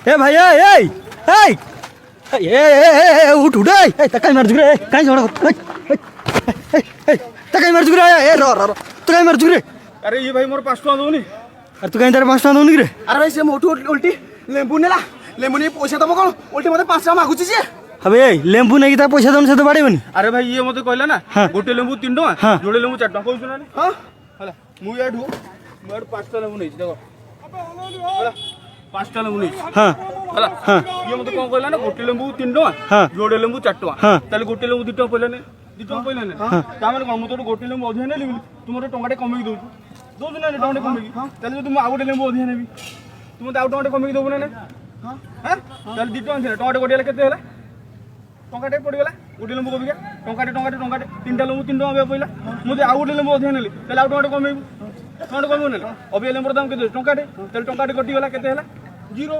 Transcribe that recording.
ए भाई ए उठ उठ कहीं मार रे कहीं छोड़ कहीं मार रे ए रो रो तू कहीं मार रे। अरे ये भाई मोर 5 टका दउनी। अरे तू कहीं तार 5 टका दउनी रे। अरे भाई से मोटू उल्टी लेंबू नेला लेंबू ने पैसा दबो कोन उल्टी मते 5 टका मागुची जे। अबे लेंबू नहीं ता पैसा दउन से तो बाड़ेबनी। अरे भाई ये मते कहला ना गोटे लेंबू 3 टका जोड़े लेंबू 4 टका कहू सुना हां हला मु याडू मोर 5 टका लेंबू नहीं देखो हला 5 टका लेंबू नहीं हां हला ये मते कोन कहला ना गोटे लेंबू 3 टका जोड़े लेंबू 4 टका ताले गोटे लेंबू 2 टका पहले ने 2 टका पहले ने ता माने कोन मु तो गोटे लेंबू अधिया नेली तुमरो टंगाटे कमी दउ दउ ना टंगाटे कमी ताले तुम आ गोटे लेंबू अधिया नेबी तुम तो आ टंगाटे कमी दउ ना हां हां ताले 2 टका टंगाटे गोटे केते होला टंकाटे पड़गला गोटे लेंबू कमी टंकाटे 3टा लेंबू 3 टका पइला मुझे आ गोटे लेंबू अधिया नेली ताले आ टंगाटे कमेबू टंगाटे कमी नेला अबे लेंबू दाम केते टंकाटे ताले टंकाटे कटि गला केते होला 0।